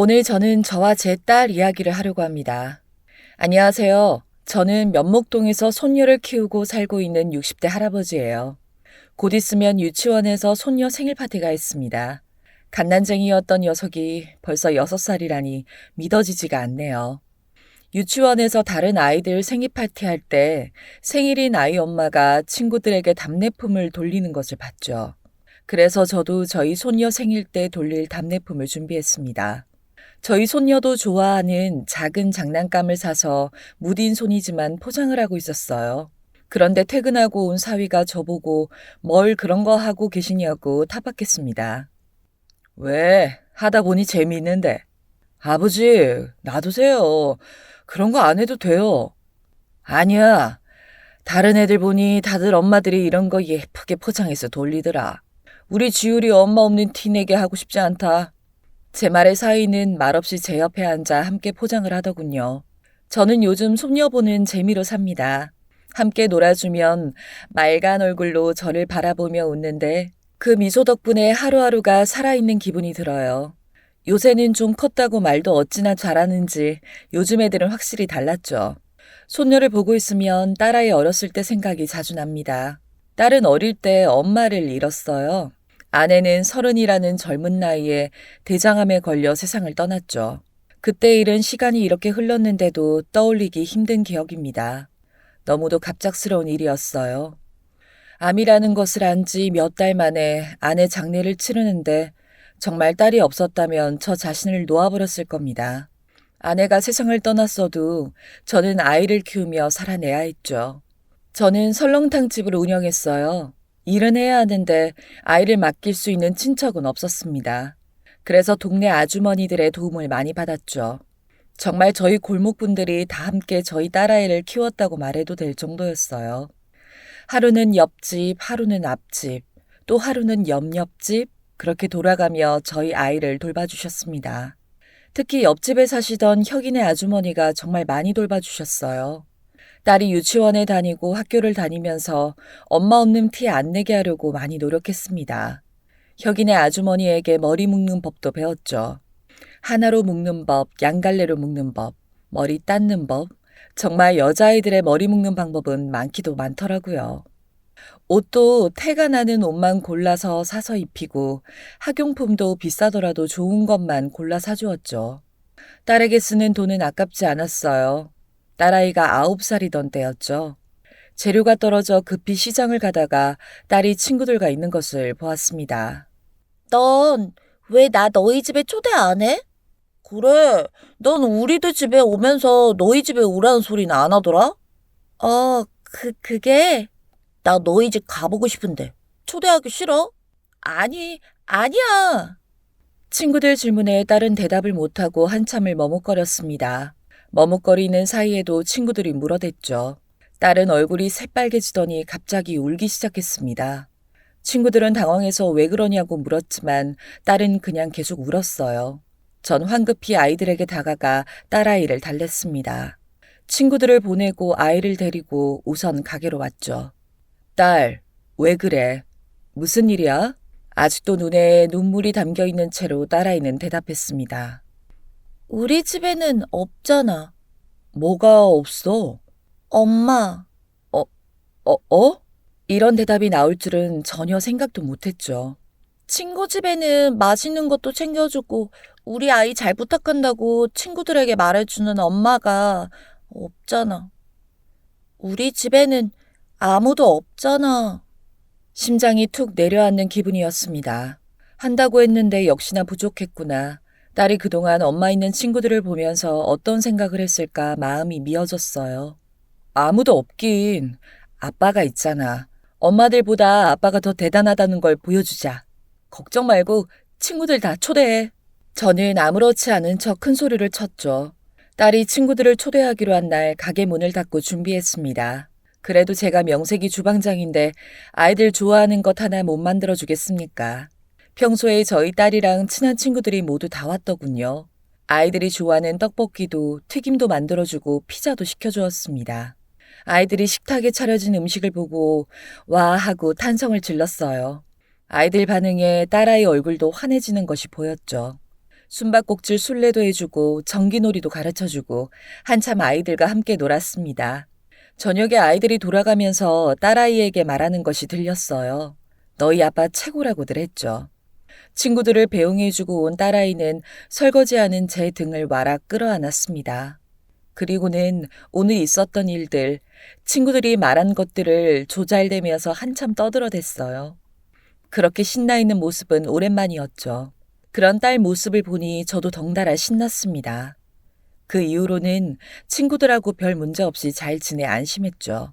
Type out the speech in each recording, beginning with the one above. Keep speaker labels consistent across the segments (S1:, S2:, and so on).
S1: 오늘 저는 저와 제 딸 이야기를 하려고 합니다. 안녕하세요. 저는 면목동에서 손녀를 키우고 살고 있는 60대 할아버지예요. 곧 있으면 유치원에서 손녀 생일 파티가 있습니다. 갓난쟁이였던 녀석이 벌써 6살이라니 믿어지지가 않네요. 유치원에서 다른 아이들 생일 파티 할 때 생일인 아이 엄마가 친구들에게 답례품을 돌리는 것을 봤죠. 그래서 저도 저희 손녀 생일 때 돌릴 답례품을 준비했습니다. 저희 손녀도 좋아하는 작은 장난감을 사서 무딘 손이지만 포장을 하고 있었어요. 그런데 퇴근하고 온 사위가 저보고 뭘 그런 거 하고 계시냐고 타박했습니다. 왜? 하다 보니 재미있는데. 아버지, 놔두세요. 그런 거 안 해도 돼요. 아니야. 다른 애들 보니 다들 엄마들이 이런 거 예쁘게 포장해서 돌리더라. 우리 지율이 엄마 없는 티 내게 하고 싶지 않다. 제 말에 사위는 말없이 제 옆에 앉아 함께 포장을 하더군요. 저는 요즘 손녀 보는 재미로 삽니다. 함께 놀아주면 맑은 얼굴로 저를 바라보며 웃는데 그 미소 덕분에 하루하루가 살아있는 기분이 들어요. 요새는 좀 컸다고 말도 어찌나 잘하는지 요즘 애들은 확실히 달랐죠. 손녀를 보고 있으면 딸아이 어렸을 때 생각이 자주 납니다. 딸은 어릴 때 엄마를 잃었어요. 아내는 30이라는 젊은 나이에 대장암에 걸려 세상을 떠났죠. 그때 일은 시간이 이렇게 흘렀는데도 떠올리기 힘든 기억입니다. 너무도 갑작스러운 일이었어요. 암이라는 것을 안 지 몇 달 만에 아내 장례를 치르는데 정말 딸이 없었다면 저 자신을 놓아버렸을 겁니다. 아내가 세상을 떠났어도 저는 아이를 키우며 살아내야 했죠. 저는 설렁탕집을 운영했어요. 일은 해야 하는데 아이를 맡길 수 있는 친척은 없었습니다. 그래서 동네 아주머니들의 도움을 많이 받았죠. 정말 저희 골목분들이 다 함께 저희 딸아이를 키웠다고 말해도 될 정도였어요. 하루는 옆집, 하루는 앞집, 또 하루는 옆옆집, 그렇게 돌아가며 저희 아이를 돌봐주셨습니다. 특히 옆집에 사시던 혁이네 아주머니가 정말 많이 돌봐주셨어요. 딸이 유치원에 다니고 학교를 다니면서 엄마 없는 티 안 내게 하려고 많이 노력했습니다. 혁이네 아주머니에게 머리 묶는 법도 배웠죠. 하나로 묶는 법, 양갈래로 묶는 법, 머리 닦는 법. 정말 여자아이들의 머리 묶는 방법은 많기도 많더라고요. 옷도 태가 나는 옷만 골라서 사서 입히고 학용품도 비싸더라도 좋은 것만 골라 사주었죠. 딸에게 쓰는 돈은 아깝지 않았어요. 딸아이가 9살이던 때였죠. 재료가 떨어져 급히 시장을 가다가 딸이 친구들과 있는 것을 보았습니다.
S2: 넌 왜 나 너희 집에 초대 안 해? 그래, 넌 우리들 집에 오면서 너희 집에 오라는 소리는 안 하더라? 그게? 나 너희 집 가보고 싶은데 초대하기 싫어? 아니야.
S1: 친구들 질문에 딸은 대답을 못하고 한참을 머뭇거렸습니다. 머뭇거리는 사이에도 친구들이 물어댔죠. 딸은 얼굴이 새빨개지더니 갑자기 울기 시작했습니다. 친구들은 당황해서 왜 그러냐고 물었지만 딸은 그냥 계속 울었어요. 전 황급히 아이들에게 다가가 딸아이를 달랬습니다. 친구들을 보내고 아이를 데리고 우선 가게로 왔죠. 딸, 왜 그래? 무슨 일이야? 아직도 눈에 눈물이 담겨 있는 채로 딸아이는 대답했습니다.
S2: 우리 집에는 없잖아.
S1: 뭐가 없어?
S2: 엄마.
S1: 어, 어? 이런 대답이 나올 줄은 전혀 생각도 못했죠.
S2: 친구 집에는 맛있는 것도 챙겨주고 우리 아이 잘 부탁한다고 친구들에게 말해주는 엄마가 없잖아. 우리 집에는 아무도 없잖아.
S1: 심장이 툭 내려앉는 기분이었습니다. 한다고 했는데 역시나 부족했구나. 딸이 그동안 엄마 있는 친구들을 보면서 어떤 생각을 했을까 마음이 미어졌어요. 아무도 없긴. 아빠가 있잖아. 엄마들보다 아빠가 더 대단하다는 걸 보여주자. 걱정 말고 친구들 다 초대해. 저는 아무렇지 않은 척 큰 소리를 쳤죠. 딸이 친구들을 초대하기로 한 날 가게 문을 닫고 준비했습니다. 그래도 제가 명색이 주방장인데 아이들 좋아하는 것 하나 못 만들어 주겠습니까? 평소에 저희 딸이랑 친한 친구들이 모두 다 왔더군요. 아이들이 좋아하는 떡볶이도 튀김도 만들어주고 피자도 시켜주었습니다. 아이들이 식탁에 차려진 음식을 보고 와 하고 탄성을 질렀어요. 아이들 반응에 딸아이 얼굴도 환해지는 것이 보였죠. 숨바꼭질 술래도 해주고 전기놀이도 가르쳐주고 한참 아이들과 함께 놀았습니다. 저녁에 아이들이 돌아가면서 딸아이에게 말하는 것이 들렸어요. 너희 아빠 최고라고들 했죠. 친구들을 배웅해주고 온 딸아이는 설거지하는 제 등을 와락 끌어안았습니다. 그리고는 오늘 있었던 일들, 친구들이 말한 것들을 조잘대면서 한참 떠들어댔어요. 그렇게 신나 있는 모습은 오랜만이었죠. 그런 딸 모습을 보니 저도 덩달아 신났습니다. 그 이후로는 친구들하고 별 문제 없이 잘 지내 안심했죠.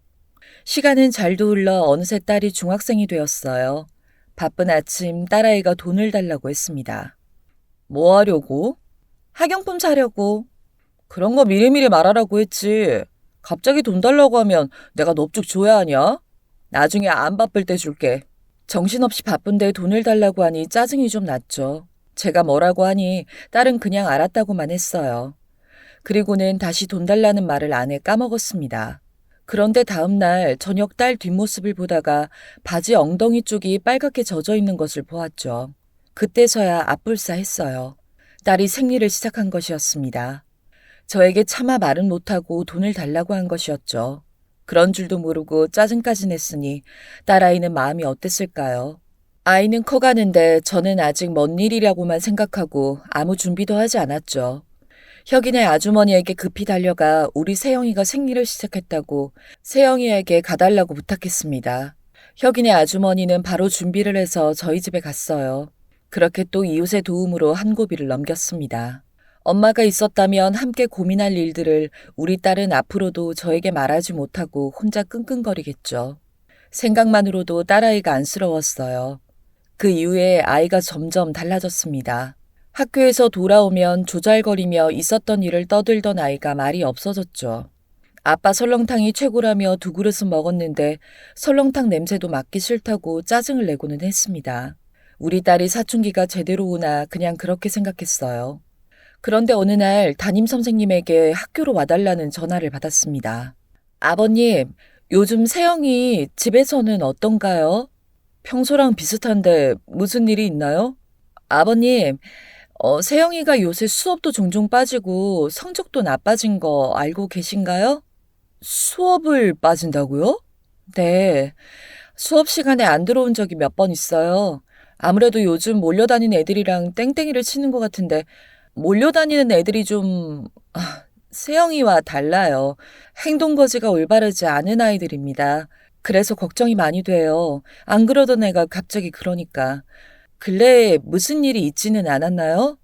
S1: 시간은 잘도 흘러 어느새 딸이 중학생이 되었어요. 바쁜 아침 딸아이가 돈을 달라고 했습니다. 뭐 하려고? 학용품 사려고. 그런 거 미리미리 말하라고 했지. 갑자기 돈 달라고 하면 내가 넙죽 줘야 하냐? 나중에 안 바쁠 때 줄게. 정신없이 바쁜데 돈을 달라고 하니 짜증이 좀 났죠. 제가 뭐라고 하니 딸은 그냥 알았다고만 했어요. 그리고는 다시 돈 달라는 말을 안 해 까먹었습니다. 그런데 다음 날 저녁 딸 뒷모습을 보다가 바지 엉덩이 쪽이 빨갛게 젖어 있는 것을 보았죠. 그때서야 아뿔싸했어요. 딸이 생리를 시작한 것이었습니다. 저에게 차마 말은 못하고 돈을 달라고 한 것이었죠. 그런 줄도 모르고 짜증까지 냈으니 딸아이는 마음이 어땠을까요? 아이는 커가는데 저는 아직 먼 일이라고만 생각하고 아무 준비도 하지 않았죠. 혁이네 아주머니에게 급히 달려가 우리 세영이가 생리를 시작했다고 세영이에게 가달라고 부탁했습니다. 혁이네 아주머니는 바로 준비를 해서 저희 집에 갔어요. 그렇게 또 이웃의 도움으로 한 고비를 넘겼습니다. 엄마가 있었다면 함께 고민할 일들을 우리 딸은 앞으로도 저에게 말하지 못하고 혼자 끙끙거리겠죠. 생각만으로도 딸아이가 안쓰러웠어요. 그 이후에 아이가 점점 달라졌습니다. 학교에서 돌아오면 조잘거리며 있었던 일을 떠들던 아이가 말이 없어졌죠. 아빠 설렁탕이 최고라며 두 그릇은 먹었는데 설렁탕 냄새도 맡기 싫다고 짜증을 내고는 했습니다. 우리 딸이 사춘기가 제대로 오나 그냥 그렇게 생각했어요. 그런데 어느 날 담임 선생님에게 학교로 와달라는 전화를 받았습니다. 아버님, 요즘 세영이 집에서는 어떤가요? 평소랑 비슷한데 무슨 일이 있나요? 아버님, 세영이가 요새 수업도 종종 빠지고 성적도 나빠진 거 알고 계신가요? 수업을 빠진다고요? 네, 수업 시간에 안 들어온 적이 몇 번 있어요. 아무래도 요즘 몰려다니는 애들이랑 땡땡이를 치는 것 같은데 몰려다니는 애들이 좀 세영이와 달라요. 행동거지가 올바르지 않은 아이들입니다. 그래서 걱정이 많이 돼요. 안 그러던 애가 갑자기 그러니까. 근래에 무슨 일이 있지는 않았나요?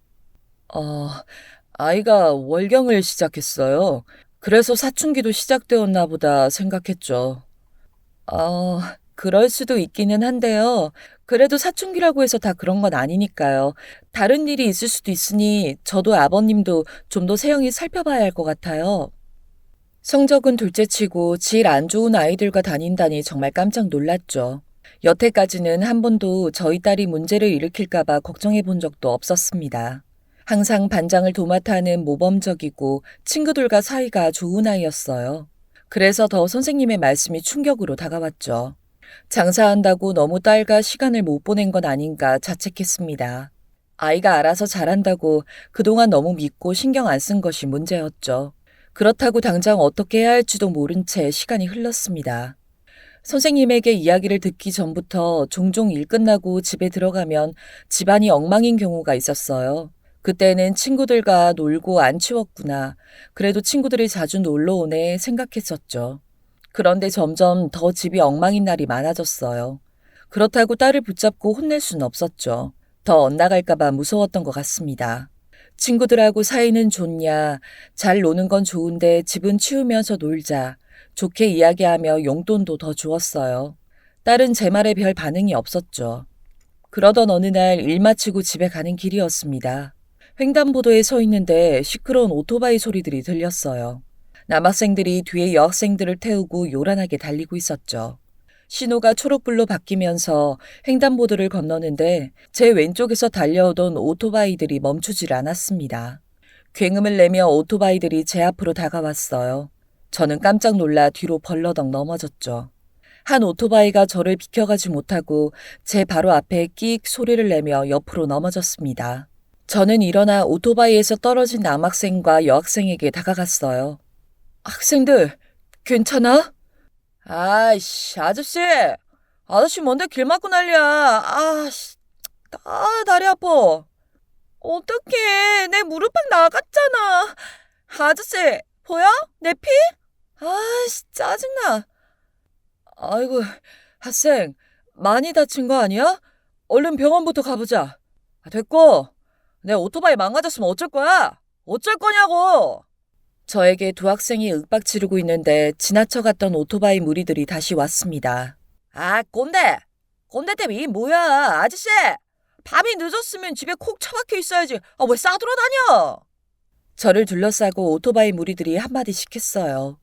S1: 아이가 월경을 시작했어요. 그래서 사춘기도 시작되었나 보다 생각했죠. 그럴 수도 있기는 한데요. 그래도 사춘기라고 해서 다 그런 건 아니니까요. 다른 일이 있을 수도 있으니 저도 아버님도 좀 더 세영이 살펴봐야 할 것 같아요. 성적은 둘째치고 질 안 좋은 아이들과 다닌다니 정말 깜짝 놀랐죠. 여태까지는 한 번도 저희 딸이 문제를 일으킬까봐 걱정해 본 적도 없었습니다. 항상 반장을 도맡아 하는 모범적이고 친구들과 사이가 좋은 아이였어요. 그래서 더 선생님의 말씀이 충격으로 다가왔죠. 장사한다고 너무 딸과 시간을 못 보낸 건 아닌가 자책했습니다. 아이가 알아서 잘한다고 그동안 너무 믿고 신경 안 쓴 것이 문제였죠. 그렇다고 당장 어떻게 해야 할지도 모른 채 시간이 흘렀습니다. 선생님에게 이야기를 듣기 전부터 종종 일 끝나고 집에 들어가면 집안이 엉망인 경우가 있었어요. 그때는 친구들과 놀고 안 치웠구나. 그래도 친구들이 자주 놀러 오네 생각했었죠. 그런데 점점 더 집이 엉망인 날이 많아졌어요. 그렇다고 딸을 붙잡고 혼낼 수는 없었죠. 더 엇나갈까봐 무서웠던 것 같습니다. 친구들하고 사이는 좋냐, 잘 노는 건 좋은데 집은 치우면서 놀자, 좋게 이야기하며 용돈도 더 주었어요. 딸은 제 말에 별 반응이 없었죠. 그러던 어느 날 일 마치고 집에 가는 길이었습니다. 횡단보도에 서 있는데 시끄러운 오토바이 소리들이 들렸어요. 남학생들이 뒤에 여학생들을 태우고 요란하게 달리고 있었죠. 신호가 초록불로 바뀌면서 횡단보도를 건너는데 제 왼쪽에서 달려오던 오토바이들이 멈추질 않았습니다. 굉음을 내며 오토바이들이 제 앞으로 다가왔어요. 저는 깜짝 놀라 뒤로 벌러덩 넘어졌죠. 한 오토바이가 저를 비켜가지 못하고 제 바로 앞에 끼익 소리를 내며 옆으로 넘어졌습니다. 저는 일어나 오토바이에서 떨어진 남학생과 여학생에게 다가갔어요. 학생들, 괜찮아? 아이씨, 아저씨! 아저씨 뭔데 길 막고 난리야. 다리 아파. 어떡해. 내 무릎팍 나갔잖아. 아저씨, 보여? 내 피? 아이씨, 짜증나. 아이고, 학생, 많이 다친 거 아니야? 얼른 병원부터 가보자. 됐고, 내 오토바이 망가졌으면 어쩔 거야? 어쩔 거냐고! 저에게 두 학생이 윽박 지르고 있는데 지나쳐 갔던 오토바이 무리들이 다시 왔습니다. 꼰대! 꼰대 때문에 이 뭐야? 아저씨! 밤이 늦었으면 집에 콕 처박혀 있어야지. 왜 싸돌아다녀? 저를 둘러싸고 오토바이 무리들이 한마디씩 했어요.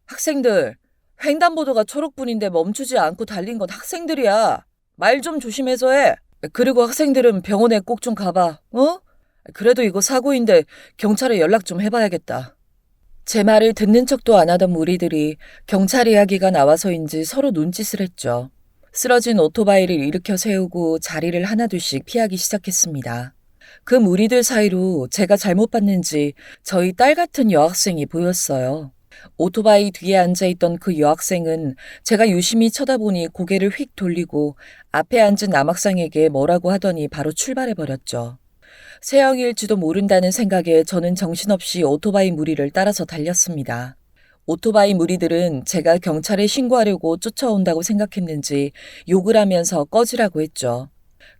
S1: 학생들, 횡단보도가 초록불인데 멈추지 않고 달린 건 학생들이야. 말 좀 조심해서 해. 그리고 학생들은 병원에 꼭 좀 가봐. 어? 그래도 이거 사고인데 경찰에 연락 좀 해봐야겠다. 제 말을 듣는 척도 안 하던 무리들이 경찰 이야기가 나와서인지 서로 눈짓을 했죠. 쓰러진 오토바이를 일으켜 세우고 자리를 하나둘씩 피하기 시작했습니다. 그 무리들 사이로 제가 잘못 봤는지 저희 딸 같은 여학생이 보였어요. 오토바이 뒤에 앉아있던 그 여학생은 제가 유심히 쳐다보니 고개를 휙 돌리고 앞에 앉은 남학생에게 뭐라고 하더니 바로 출발해버렸죠. 세영일지도 모른다는 생각에 저는 정신없이 오토바이 무리를 따라서 달렸습니다. 오토바이 무리들은 제가 경찰에 신고하려고 쫓아온다고 생각했는지 욕을 하면서 꺼지라고 했죠.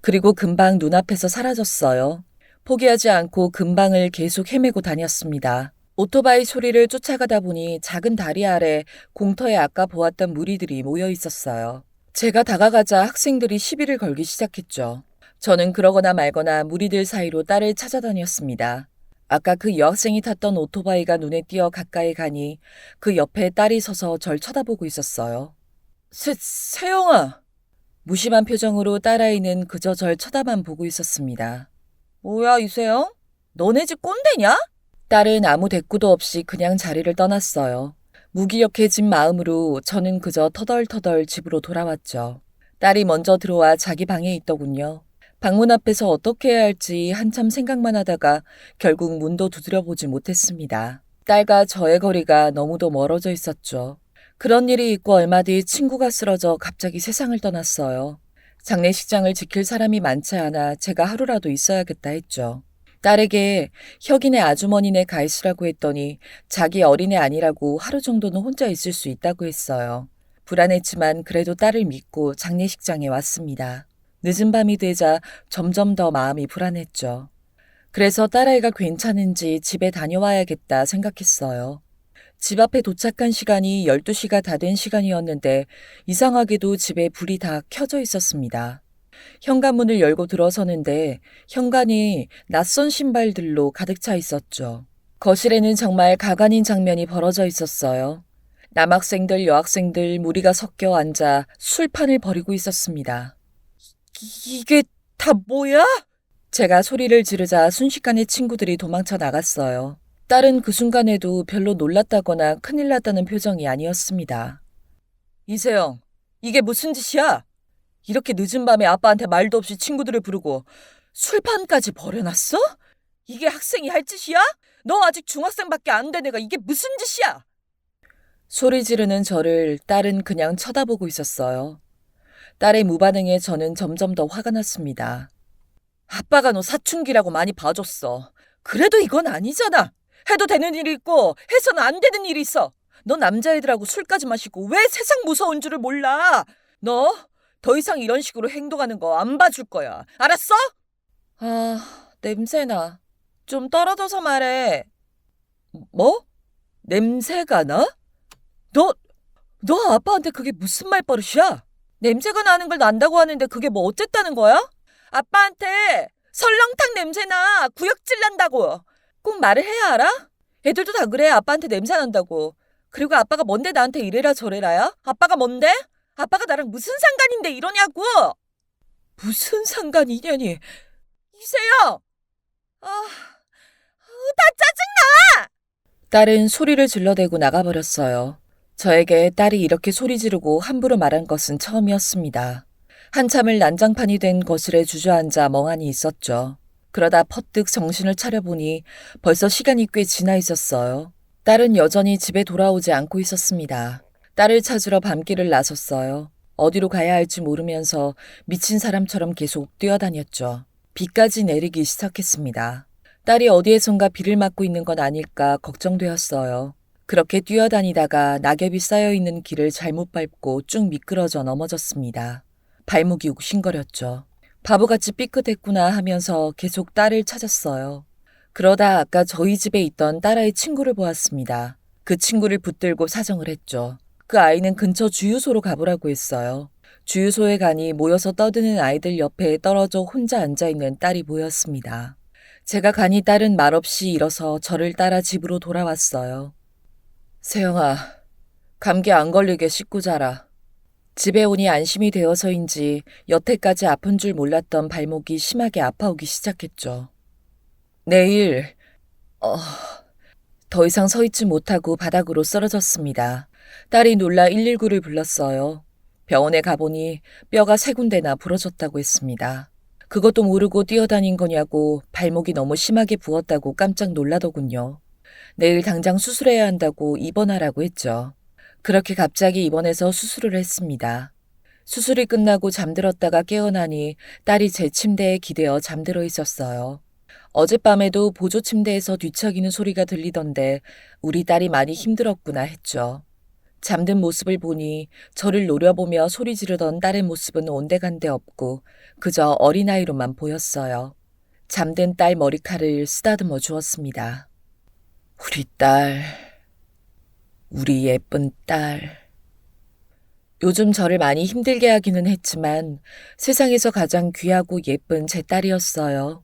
S1: 그리고 금방 눈앞에서 사라졌어요. 포기하지 않고 근방을 계속 헤매고 다녔습니다. 오토바이 소리를 쫓아가다 보니 작은 다리 아래 공터에 아까 보았던 무리들이 모여 있었어요. 제가 다가가자 학생들이 시비를 걸기 시작했죠. 저는 그러거나 말거나 무리들 사이로 딸을 찾아다녔습니다. 아까 그 여학생이 탔던 오토바이가 눈에 띄어 가까이 가니 그 옆에 딸이 서서 절 쳐다보고 있었어요. 세영아! 무심한 표정으로 딸아이는 그저 절 쳐다만 보고 있었습니다. 뭐야, 이세영? 너네 집 꼰대냐? 딸은 아무 대꾸도 없이 그냥 자리를 떠났어요. 무기력해진 마음으로 저는 그저 터덜터덜 집으로 돌아왔죠. 딸이 먼저 들어와 자기 방에 있더군요. 방문 앞에서 어떻게 해야 할지 한참 생각만 하다가 결국 문도 두드려보지 못했습니다. 딸과 저의 거리가 너무도 멀어져 있었죠. 그런 일이 있고 얼마 뒤 친구가 쓰러져 갑자기 세상을 떠났어요. 장례식장을 지킬 사람이 많지 않아 제가 하루라도 있어야겠다 했죠. 딸에게 혁이네 아주머니네 가 있으라고 했더니 자기 어린애 아니라고 하루 정도는 혼자 있을 수 있다고 했어요. 불안했지만 그래도 딸을 믿고 장례식장에 왔습니다. 늦은 밤이 되자 점점 더 마음이 불안했죠. 그래서 딸아이가 괜찮은지 집에 다녀와야겠다 생각했어요. 집 앞에 도착한 시간이 12시가 다 된 시간이었는데 이상하게도 집에 불이 다 켜져 있었습니다. 현관문을 열고 들어서는데 현관이 낯선 신발들로 가득 차 있었죠. 거실에는 정말 가관인 장면이 벌어져 있었어요. 남학생들, 여학생들 무리가 섞여 앉아 술판을 벌이고 있었습니다. 이게 다 뭐야? 제가 소리를 지르자 순식간에 친구들이 도망쳐 나갔어요. 딸은 그 순간에도 별로 놀랐다거나 큰일 났다는 표정이 아니었습니다. 이세영, 이게 무슨 짓이야? 이렇게 늦은 밤에 아빠한테 말도 없이 친구들을 부르고 술판까지 벌여놨어? 이게 학생이 할 짓이야? 너 아직 중학생밖에 안 된 애가 이게 무슨 짓이야? 소리 지르는 저를 딸은 그냥 쳐다보고 있었어요. 딸의 무반응에 저는 점점 더 화가 났습니다. 아빠가 너 사춘기라고 많이 봐줬어. 그래도 이건 아니잖아. 해도 되는 일이 있고 해서는 안 되는 일이 있어. 너 남자애들하고 술까지 마시고 왜 세상 무서운 줄을 몰라? 너 더 이상 이런 식으로 행동하는 거 안 봐줄 거야. 알았어? 냄새나. 좀 떨어져서 말해. 뭐? 냄새가 나? 너 아빠한테 그게 무슨 말버릇이야? 냄새가 나는 걸 난다고 하는데 그게 뭐 어쨌다는 거야? 아빠한테 설렁탕 냄새나 구역질 난다고. 꼭 말을 해야 알아? 애들도 다 그래. 아빠한테 냄새 난다고. 그리고 아빠가 뭔데 나한테 이래라 저래라야? 아빠가 뭔데? 아빠가 나랑 무슨 상관인데 이러냐고. 무슨 상관이냐니. 이세영. 다 짜증나. 딸은 소리를 질러대고 나가버렸어요. 저에게 딸이 이렇게 소리 지르고 함부로 말한 것은 처음이었습니다. 한참을 난장판이 된 거실에 주저앉아 멍하니 있었죠. 그러다 퍼뜩 정신을 차려보니 벌써 시간이 꽤 지나 있었어요. 딸은 여전히 집에 돌아오지 않고 있었습니다. 딸을 찾으러 밤길을 나섰어요. 어디로 가야 할지 모르면서 미친 사람처럼 계속 뛰어다녔죠. 비까지 내리기 시작했습니다. 딸이 어디에선가 비를 맞고 있는 건 아닐까 걱정되었어요. 그렇게 뛰어다니다가 낙엽이 쌓여있는 길을 잘못 밟고 쭉 미끄러져 넘어졌습니다. 발목이 욱신거렸죠. 바보같이 삐끗했구나 하면서 계속 딸을 찾았어요. 그러다 아까 저희 집에 있던 딸아이 친구를 보았습니다. 그 친구를 붙들고 사정을 했죠. 그 아이는 근처 주유소로 가보라고 했어요. 주유소에 가니 모여서 떠드는 아이들 옆에 떨어져 혼자 앉아있는 딸이 보였습니다. 제가 가니 딸은 말없이 일어서 저를 따라 집으로 돌아왔어요. 세영아, 감기 안 걸리게 씻고 자라. 집에 오니 안심이 되어서인지 여태까지 아픈 줄 몰랐던 발목이 심하게 아파오기 시작했죠. 내일, 더 이상 서 있지 못하고 바닥으로 쓰러졌습니다. 딸이 놀라 119를 불렀어요. 병원에 가보니 뼈가 3군데나 부러졌다고 했습니다. 그것도 모르고 뛰어다닌 거냐고 발목이 너무 심하게 부었다고 깜짝 놀라더군요. 내일 당장 수술해야 한다고 입원하라고 했죠. 그렇게 갑자기 입원해서 수술을 했습니다. 수술이 끝나고 잠들었다가 깨어나니 딸이 제 침대에 기대어 잠들어 있었어요. 어젯밤에도 보조 침대에서 뒤척이는 소리가 들리던데 우리 딸이 많이 힘들었구나 했죠. 잠든 모습을 보니 저를 노려보며 소리 지르던 딸의 모습은 온데간데 없고 그저 어린아이로만 보였어요. 잠든 딸 머리칼을 쓰다듬어 주었습니다. 우리 딸, 우리 예쁜 딸. 요즘 저를 많이 힘들게 하기는 했지만 세상에서 가장 귀하고 예쁜 제 딸이었어요.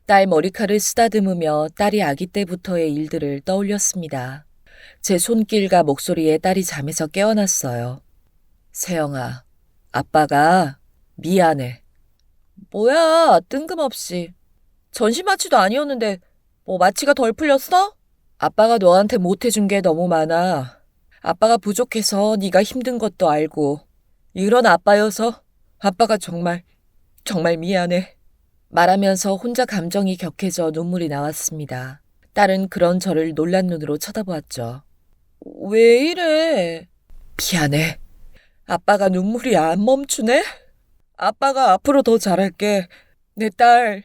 S1: 딸 머리칼을 쓰다듬으며 딸이 아기 때부터의 일들을 떠올렸습니다. 제 손길과 목소리에 딸이 잠에서 깨어났어요. 세영아, 아빠가 미안해. 뭐야, 뜬금없이. 전신마취도 아니었는데 뭐 마취가 덜 풀렸어? 아빠가 너한테 못해준 게 너무 많아. 아빠가 부족해서 네가 힘든 것도 알고. 이런 아빠여서 아빠가 정말 미안해. 말하면서 혼자 감정이 격해져 눈물이 나왔습니다. 딸은 그런 저를 놀란 눈으로 쳐다보았죠. 왜 이래? 미안해. 아빠가 눈물이 안 멈추네? 아빠가 앞으로 더 잘할게. 내 딸,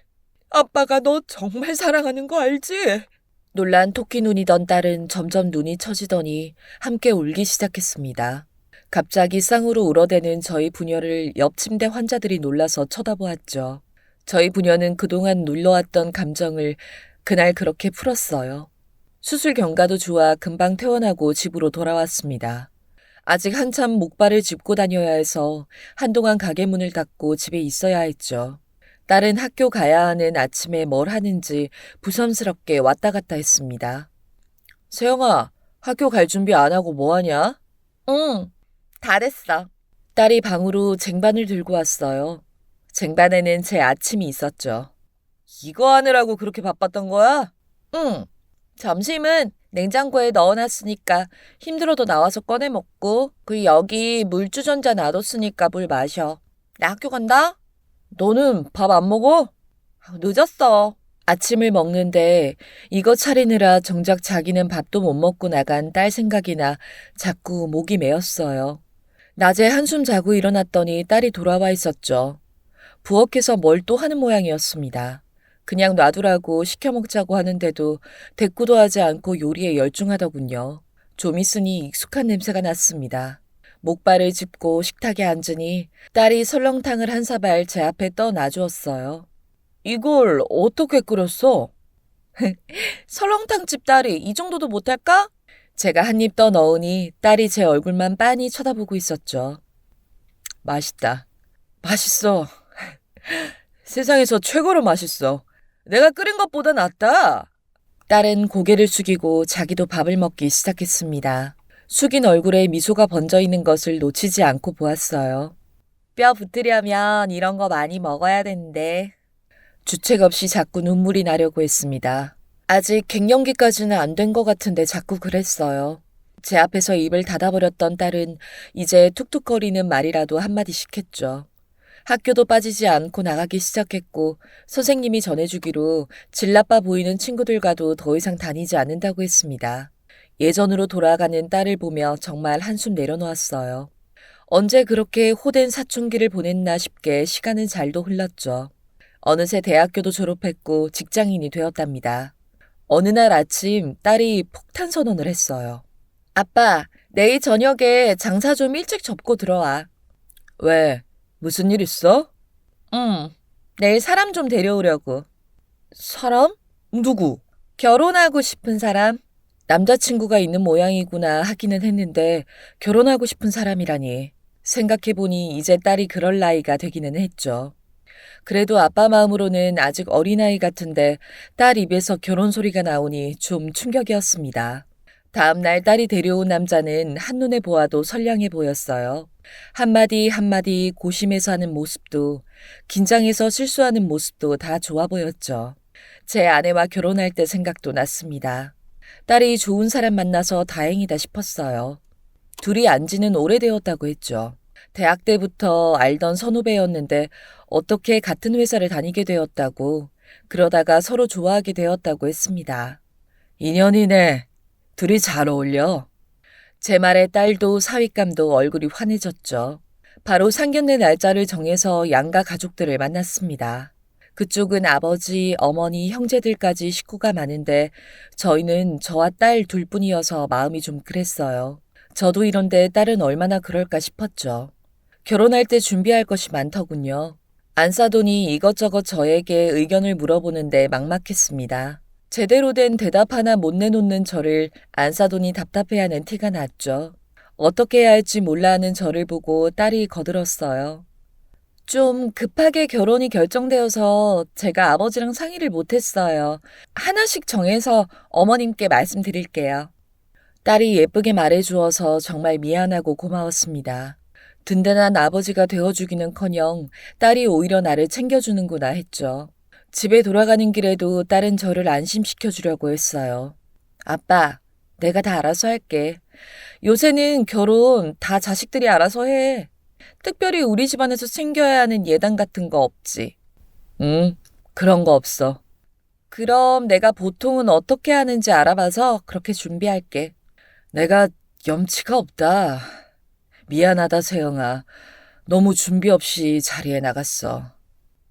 S1: 아빠가 너 정말 사랑하는 거 알지? 놀란 토끼 눈이던 딸은 점점 눈이 처지더니 함께 울기 시작했습니다. 갑자기 쌍으로 울어대는 저희 부녀를 옆 침대 환자들이 놀라서 쳐다보았죠. 저희 부녀는 그동안 눌러왔던 감정을 그날 그렇게 풀었어요. 수술 경과도 좋아 금방 퇴원하고 집으로 돌아왔습니다. 아직 한참 목발을 짚고 다녀야 해서 한동안 가게 문을 닫고 집에 있어야 했죠. 딸은 학교 가야 하는 아침에 뭘 하는지 부담스럽게 왔다 갔다 했습니다. 세영아, 학교 갈 준비 안 하고 뭐 하냐? 응, 다 됐어. 딸이 방으로 쟁반을 들고 왔어요. 쟁반에는 제 아침이 있었죠. 이거 하느라고 그렇게 바빴던 거야? 응. 점심은 냉장고에 넣어놨으니까 힘들어도 나와서 꺼내 먹고, 그리고 여기 물주전자 놔뒀으니까 물 마셔. 나 학교 간다? 너는 밥 안 먹어? 늦었어. 아침을 먹는데 이거 차리느라 정작 자기는 밥도 못 먹고 나간 딸 생각이 나 자꾸 목이 메었어요. 낮에 한숨 자고 일어났더니 딸이 돌아와 있었죠. 부엌에서 뭘 또 하는 모양이었습니다. 그냥 놔두라고 시켜 먹자고 하는데도 대꾸도 하지 않고 요리에 열중하더군요. 좀 있으니 익숙한 냄새가 났습니다. 목발을 짚고 식탁에 앉으니 딸이 설렁탕을 한 사발 제 앞에 떠 놔주었어요. 이걸 어떻게 끓였어? 설렁탕집 딸이 이 정도도 못할까? 제가 한 입 떠 넣으니 딸이 제 얼굴만 빤히 쳐다보고 있었죠. 맛있다. 맛있어. 세상에서 최고로 맛있어. 내가 끓인 것보다 낫다. 딸은 고개를 숙이고 자기도 밥을 먹기 시작했습니다. 숙인 얼굴에 미소가 번져 있는 것을 놓치지 않고 보았어요. 뼈 붙으려면 이런 거 많이 먹어야 되는데. 주책 없이 자꾸 눈물이 나려고 했습니다. 아직 갱년기까지는 안 된 것 같은데 자꾸 그랬어요. 제 앞에서 입을 닫아버렸던 딸은 이제 툭툭거리는 말이라도 한마디씩 했죠. 학교도 빠지지 않고 나가기 시작했고 선생님이 전해주기로 질 나빠 보이는 친구들과도 더 이상 다니지 않는다고 했습니다. 예전으로 돌아가는 딸을 보며 정말 한숨 내려놓았어요. 언제 그렇게 호된 사춘기를 보냈나 싶게 시간은 잘도 흘렀죠. 어느새 대학교도 졸업했고 직장인이 되었답니다. 어느 날 아침 딸이 폭탄 선언을 했어요. 아빠, 내일 저녁에 장사 좀 일찍 접고 들어와. 왜? 무슨 일 있어? 응, 내일 사람 좀 데려오려고. 사람? 누구? 결혼하고 싶은 사람? 남자친구가 있는 모양이구나 하기는 했는데 결혼하고 싶은 사람이라니. 생각해보니 이제 딸이 그럴 나이가 되기는 했죠. 그래도 아빠 마음으로는 아직 어린아이 같은데 딸 입에서 결혼 소리가 나오니 좀 충격이었습니다. 다음날 딸이 데려온 남자는 한눈에 보아도 선량해 보였어요. 한마디 한마디 고심해서 하는 모습도 긴장해서 실수하는 모습도 다 좋아 보였죠. 제 아내와 결혼할 때 생각도 났습니다. 딸이 좋은 사람 만나서 다행이다 싶었어요. 둘이 안지는 오래되었다고 했죠. 대학 때부터 알던 선후배였는데 어떻게 같은 회사를 다니게 되었다고, 그러다가 서로 좋아하게 되었다고 했습니다. 인연이네. 둘이 잘 어울려. 제 말에 딸도 사윗감도 얼굴이 환해졌죠. 바로 상견례 날짜를 정해서 양가 가족들을 만났습니다. 그쪽은 아버지, 어머니, 형제들까지 식구가 많은데 저희는 저와 딸 둘뿐이어서 마음이 좀 그랬어요. 저도 이런데 딸은 얼마나 그럴까 싶었죠. 결혼할 때 준비할 것이 많더군요. 안사돈이 이것저것 저에게 의견을 물어보는데 막막했습니다. 제대로 된 대답 하나 못 내놓는 저를 안사돈이 답답해하는 티가 났죠. 어떻게 해야 할지 몰라 하는 저를 보고 딸이 거들었어요. 좀 급하게 결혼이 결정되어서 제가 아버지랑 상의를 못했어요. 하나씩 정해서 어머님께 말씀드릴게요. 딸이 예쁘게 말해주어서 정말 미안하고 고마웠습니다. 든든한 아버지가 되어주기는커녕 딸이 오히려 나를 챙겨주는구나 했죠. 집에 돌아가는 길에도 딸은 저를 안심시켜주려고 했어요. 아빠, 내가 다 알아서 할게. 요새는 결혼 다 자식들이 알아서 해. 특별히 우리 집안에서 챙겨야 하는 예단 같은 거 없지. 응, 그런 거 없어. 그럼 내가 보통은 어떻게 하는지 알아봐서 그렇게 준비할게. 내가 염치가 없다. 미안하다, 세영아. 너무 준비 없이 자리에 나갔어.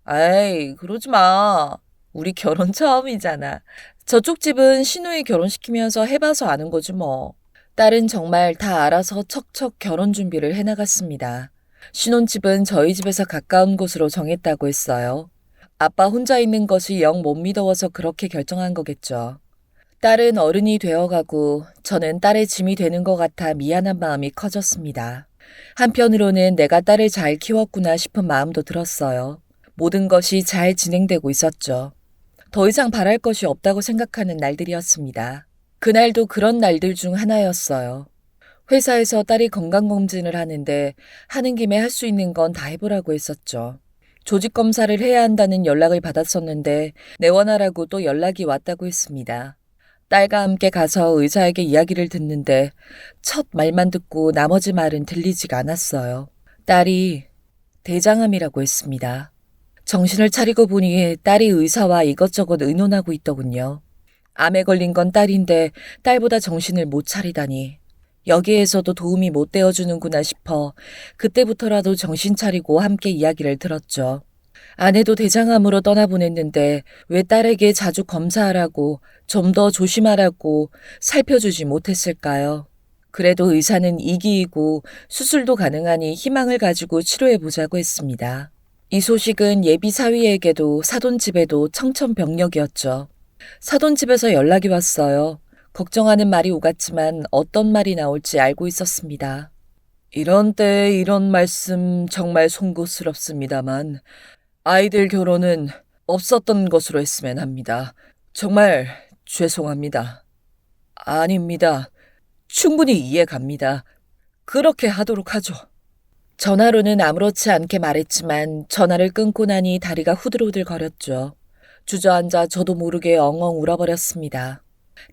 S1: 아이, 그러지 마. 우리 결혼 처음이잖아. 저쪽 집은 시누이 결혼시키면서 해봐서 아는 거지 뭐. 딸은 정말 다 알아서 척척 결혼 준비를 해나갔습니다. 신혼집은 저희 집에서 가까운 곳으로 정했다고 했어요. 아빠 혼자 있는 것이 영 못 믿어서 그렇게 결정한 거겠죠. 딸은 어른이 되어가고 저는 딸의 짐이 되는 것 같아 미안한 마음이 커졌습니다. 한편으로는 내가 딸을 잘 키웠구나 싶은 마음도 들었어요. 모든 것이 잘 진행되고 있었죠. 더 이상 바랄 것이 없다고 생각하는 날들이었습니다. 그날도 그런 날들 중 하나였어요. 회사에서 딸이 건강검진을 하는데 하는 김에 할 수 있는 건 다 해보라고 했었죠. 조직검사를 해야 한다는 연락을 받았었는데 내원하라고 또 연락이 왔다고 했습니다. 딸과 함께 가서 의사에게 이야기를 듣는데 첫 말만 듣고 나머지 말은 들리지가 않았어요. 딸이 대장암이라고 했습니다. 정신을 차리고 보니 딸이 의사와 이것저것 의논하고 있더군요. 암에 걸린 건 딸인데 딸보다 정신을 못 차리다니. 여기에서도 도움이 못 되어주는구나 싶어 그때부터라도 정신 차리고 함께 이야기를 들었죠. 아내도 대장암으로 떠나보냈는데 왜 딸에게 자주 검사하라고 좀 더 조심하라고 살펴주지 못했을까요? 그래도 의사는 이기이고 수술도 가능하니 희망을 가지고 치료해보자고 했습니다. 이 소식은 예비 사위에게도 사돈집에도 청천벽력이었죠. 사돈집에서 연락이 왔어요. 걱정하는 말이 오갔지만 어떤 말이 나올지 알고 있었습니다. 이런 때에 이런 말씀 정말 송구스럽습니다만 아이들 결혼은 없었던 것으로 했으면 합니다. 정말 죄송합니다. 아닙니다. 충분히 이해 갑니다. 그렇게 하도록 하죠. 전화로는 아무렇지 않게 말했지만 전화를 끊고 나니 다리가 후들후들 거렸죠. 주저앉아 저도 모르게 엉엉 울어버렸습니다.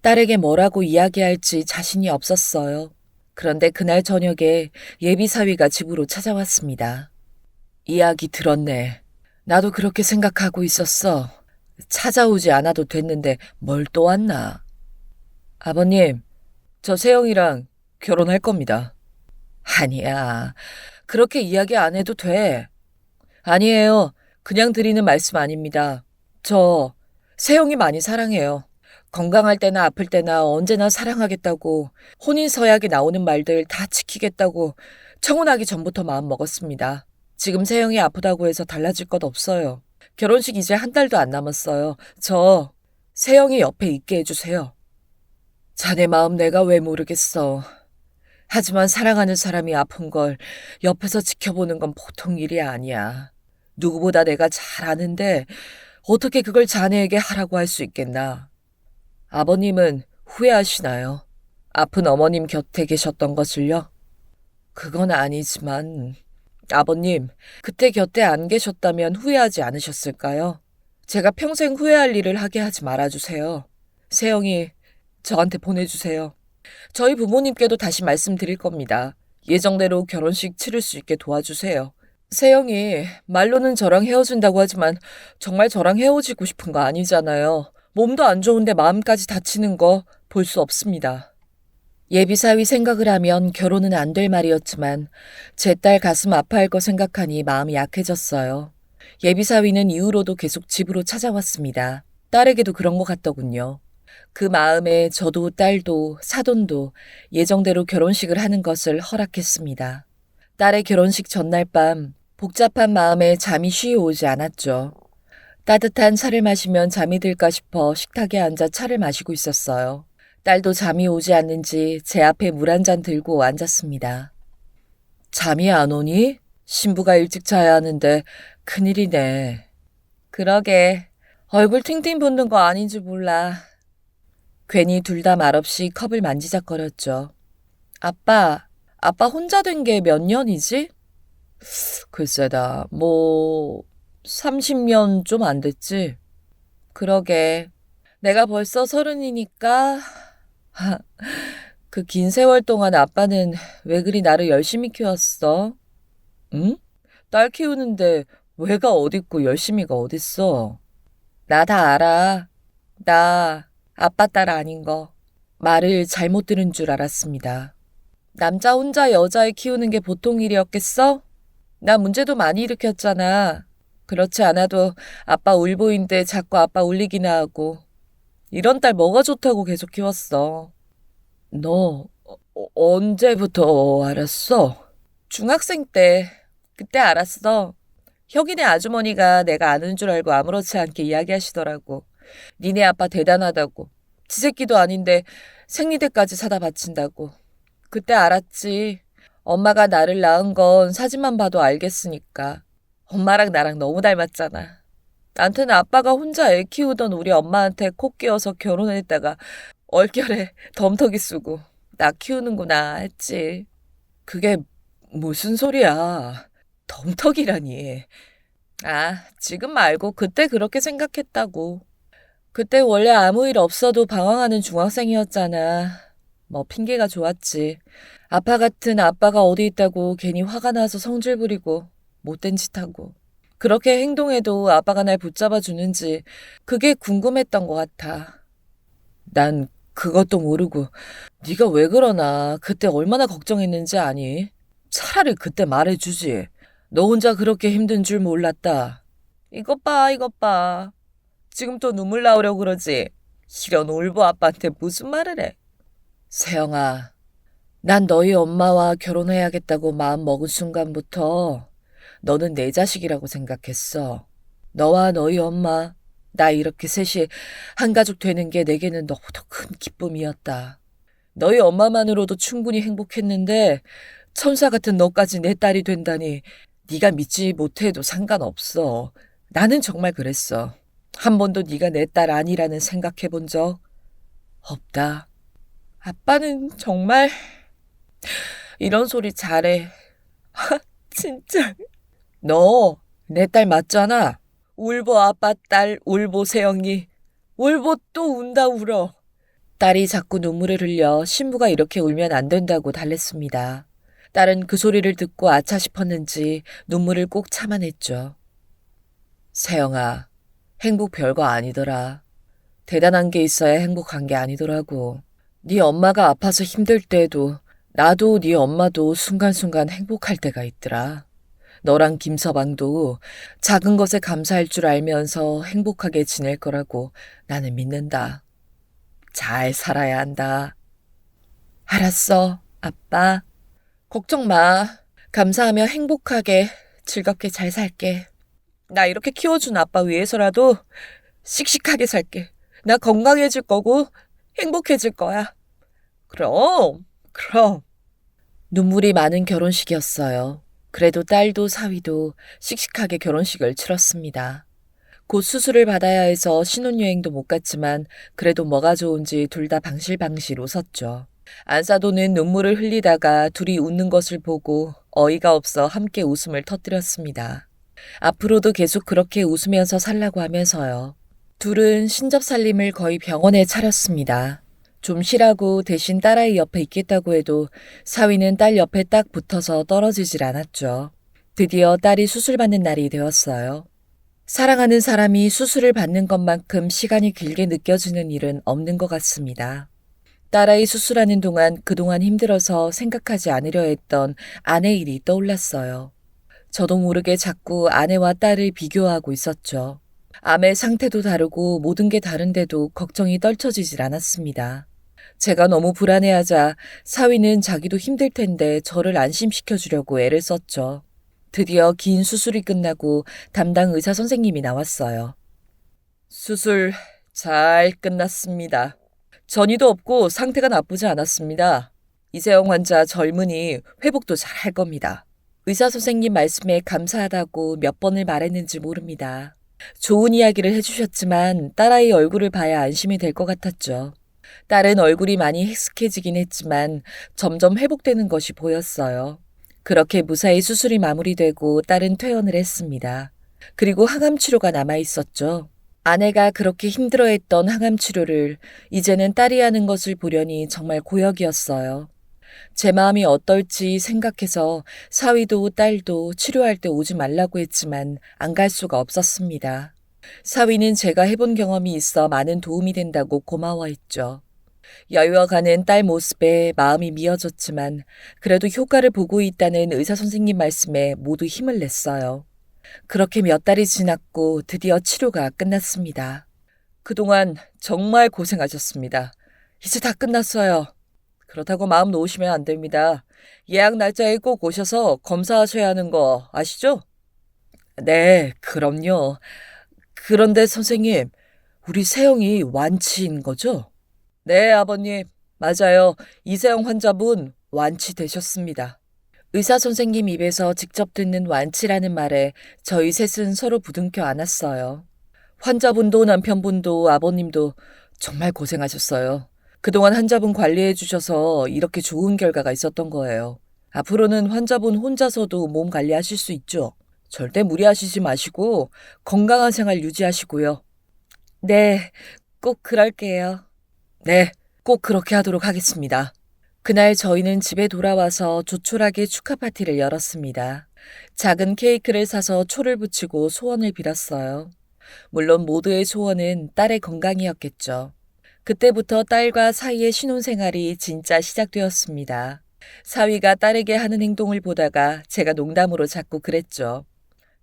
S1: 딸에게 뭐라고 이야기할지 자신이 없었어요. 그런데 그날 저녁에 예비 사위가 집으로 찾아왔습니다. 이야기 들었네. 나도 그렇게 생각하고 있었어. 찾아오지 않아도 됐는데 뭘 또 왔나? 아버님, 저 세영이랑 결혼할 겁니다. 아니야. 그렇게 이야기 안 해도 돼. 아니에요. 그냥 드리는 말씀 아닙니다. 저 세영이 많이 사랑해요. 건강할 때나 아플 때나 언제나 사랑하겠다고 혼인 서약에 나오는 말들 다 지키겠다고 청혼하기 전부터 마음 먹었습니다. 지금 세영이 아프다고 해서 달라질 것 없어요. 결혼식 이제 한 달도 안 남았어요. 저 세영이 옆에 있게 해주세요. 자네 마음 내가 왜 모르겠어. 하지만 사랑하는 사람이 아픈 걸 옆에서 지켜보는 건 보통 일이 아니야. 누구보다 내가 잘 아는데 어떻게 그걸 자네에게 하라고 할 수 있겠나. 아버님은 후회하시나요? 아픈 어머님 곁에 계셨던 것을요? 그건 아니지만 아버님, 그때 곁에 안 계셨다면 후회하지 않으셨을까요? 제가 평생 후회할 일을 하게 하지 말아주세요. 세영이 저한테 보내주세요. 저희 부모님께도 다시 말씀드릴 겁니다. 예정대로 결혼식 치를 수 있게 도와주세요. 세영이 말로는 저랑 헤어진다고 하지만 정말 저랑 헤어지고 싶은 거 아니잖아요. 몸도 안 좋은데 마음까지 다치는 거 볼 수 없습니다. 예비사위 생각을 하면 결혼은 안 될 말이었지만 제 딸 가슴 아파할 거 생각하니 마음이 약해졌어요. 예비사위는 이후로도 계속 집으로 찾아왔습니다. 딸에게도 그런 것 같더군요. 그 마음에 저도 딸도 사돈도 예정대로 결혼식을 하는 것을 허락했습니다. 딸의 결혼식 전날 밤 복잡한 마음에 잠이 쉬어오지 않았죠. 따뜻한 차를 마시면 잠이 들까 싶어 식탁에 앉아 차를 마시고 있었어요. 딸도 잠이 오지 않는지 제 앞에 물 한 잔 들고 앉았습니다. 잠이 안 오니? 신부가 일찍 자야 하는데 큰일이네. 그러게. 얼굴 팅팅 붓는 거 아닌지 몰라. 괜히 둘 다 말없이 컵을 만지작거렸죠. 아빠 혼자 된 게 몇 년이지? 글쎄다, 30년 좀 안 됐지? 그러게. 내가 벌써 30이니까. 그 긴 세월 동안 아빠는 왜 그리 나를 열심히 키웠어? 응? 딸 키우는데 왜가 어딨고 열심히가 어딨어? 나 다 알아. 나 아빠 딸 아닌 거. 말을 잘못 들은 줄 알았습니다. 남자 혼자 여자애 키우는 게 보통 일이었겠어? 나 문제도 많이 일으켰잖아. 그렇지 않아도 아빠 울보인데 자꾸 아빠 울리기나 하고. 이런 딸 뭐가 좋다고 계속 키웠어. 너 언제부터 알았어? 중학생 때. 그때 알았어. 혁이네 아주머니가 내가 아는 줄 알고 아무렇지 않게 이야기하시더라고. 니네 아빠 대단하다고. 지새끼도 아닌데 생리대까지 사다 바친다고. 그때 알았지. 엄마가 나를 낳은 건 사진만 봐도 알겠으니까. 엄마랑 나랑 너무 닮았잖아. 나한테는 아빠가 혼자 애 키우던 우리 엄마한테 코 끼워서 결혼했다가 얼결에 덤터기 쓰고 나 키우는구나 했지. 그게 무슨 소리야. 덤터기라니. 아, 지금 말고 그때 그렇게 생각했다고. 그때 원래 아무 일 없어도 방황하는 중학생이었잖아. 뭐 핑계가 좋았지. 아빠 같은 아빠가 어디 있다고 괜히 화가 나서 성질 부리고 못된 짓 하고. 그렇게 행동해도 아빠가 날 붙잡아 주는지 그게 궁금했던 것 같아. 난 그것도 모르고 네가 왜 그러나 그때 얼마나 걱정했는지 아니? 차라리 그때 말해주지. 너 혼자 그렇게 힘든 줄 몰랐다. 이것 봐. 지금 또 눈물 나오려고 그러지? 이런 올보 아빠한테 무슨 말을 해? 세영아, 난 너희 엄마와 결혼해야겠다고 마음 먹은 순간부터 너는 내 자식이라고 생각했어. 너와 너희 엄마, 나 이렇게 셋이 한 가족 되는 게 내게는 너무도 큰 기쁨이었다. 너희 엄마만으로도 충분히 행복했는데 천사 같은 너까지 내 딸이 된다니 네가 믿지 못해도 상관없어. 나는 정말 그랬어. 한 번도 네가 내 딸 아니라는 생각해 본 적 없다. 아빠는 정말 이런 소리 잘해. 진짜. 너 내 딸 맞잖아. 울보 아빠 딸 울보 세영이. 울보 또 운다 울어. 딸이 자꾸 눈물을 흘려 신부가 이렇게 울면 안 된다고 달랬습니다. 딸은 그 소리를 듣고 아차 싶었는지 눈물을 꼭 참아냈죠. 세영아, 행복 별거 아니더라. 대단한 게 있어야 행복한 게 아니더라고. 네 엄마가 아파서 힘들 때에도 나도 네 엄마도 순간순간 행복할 때가 있더라. 너랑 김서방도 작은 것에 감사할 줄 알면서 행복하게 지낼 거라고 나는 믿는다. 잘 살아야 한다. 알았어, 아빠. 걱정 마. 감사하며 행복하게 즐겁게 잘 살게. 나 이렇게 키워준 아빠 위해서라도 씩씩하게 살게. 나 건강해질 거고 행복해질 거야. 그럼. 눈물이 많은 결혼식이었어요. 그래도 딸도 사위도 씩씩하게 결혼식을 치렀습니다. 곧 수술을 받아야 해서 신혼여행도 못 갔지만 그래도 뭐가 좋은지 둘 다 방실방실 웃었죠. 안사도는 눈물을 흘리다가 둘이 웃는 것을 보고 어이가 없어 함께 웃음을 터뜨렸습니다. 앞으로도 계속 그렇게 웃으면서 살라고 하면서요. 둘은 신접살림을 거의 병원에 차렸습니다. 좀 쉬라고 대신 딸아이 옆에 있겠다고 해도 사위는 딸 옆에 딱 붙어서 떨어지질 않았죠. 드디어 딸이 수술받는 날이 되었어요. 사랑하는 사람이 수술을 받는 것만큼 시간이 길게 느껴지는 일은 없는 것 같습니다. 딸아이 수술하는 동안 그동안 힘들어서 생각하지 않으려 했던 아내 일이 떠올랐어요. 저도 모르게 자꾸 아내와 딸을 비교하고 있었죠. 암의 상태도 다르고 모든 게 다른데도 걱정이 떨쳐지질 않았습니다. 제가 너무 불안해하자 사위는 자기도 힘들 텐데 저를 안심시켜 주려고 애를 썼죠. 드디어 긴 수술이 끝나고 담당 의사 선생님이 나왔어요. 수술 잘 끝났습니다. 전이도 없고 상태가 나쁘지 않았습니다. 이세영 환자 젊으니 회복도 잘 할 겁니다. 의사 선생님 말씀에 감사하다고 몇 번을 말했는지 모릅니다. 좋은 이야기를 해주셨지만 딸아이 얼굴을 봐야 안심이 될 것 같았죠. 딸은 얼굴이 많이 헥스케지긴 했지만 점점 회복되는 것이 보였어요. 그렇게 무사히 수술이 마무리되고 딸은 퇴원을 했습니다. 그리고 항암 치료가 남아 있었죠. 아내가 그렇게 힘들어했던 항암 치료를 이제는 딸이 하는 것을 보려니 정말 고역이었어요. 제 마음이 어떨지 생각해서 사위도 딸도 치료할 때 오지 말라고 했지만 안 갈 수가 없었습니다. 사위는 제가 해본 경험이 있어 많은 도움이 된다고 고마워했죠. 여유어가는 딸 모습에 마음이 미어졌지만 그래도 효과를 보고 있다는 의사 선생님 말씀에 모두 힘을 냈어요. 그렇게 몇 달이 지났고 드디어 치료가 끝났습니다. 그동안 정말 고생하셨습니다. 이제 다 끝났어요. 그렇다고 마음 놓으시면 안 됩니다. 예약 날짜에 꼭 오셔서 검사하셔야 하는 거 아시죠? 네, 그럼요. 그런데 선생님, 우리 세영이 완치인 거죠? 네, 아버님. 맞아요. 이세영 환자분 완치되셨습니다. 의사 선생님 입에서 직접 듣는 완치라는 말에 저희 셋은 서로 부둥켜 안았어요. 환자분도 남편분도 아버님도 정말 고생하셨어요. 그동안 환자분 관리해 주셔서 이렇게 좋은 결과가 있었던 거예요. 앞으로는 환자분 혼자서도 몸 관리하실 수 있죠. 절대 무리하시지 마시고 건강한 생활 유지하시고요. 네, 꼭 그럴게요. 네, 꼭 그렇게 하도록 하겠습니다. 그날 저희는 집에 돌아와서 조촐하게 축하 파티를 열었습니다. 작은 케이크를 사서 초를 붙이고 소원을 빌었어요. 물론 모두의 소원은 딸의 건강이었겠죠. 그때부터 딸과 사위의 신혼생활이 진짜 시작되었습니다. 사위가 딸에게 하는 행동을 보다가 제가 농담으로 자꾸 그랬죠.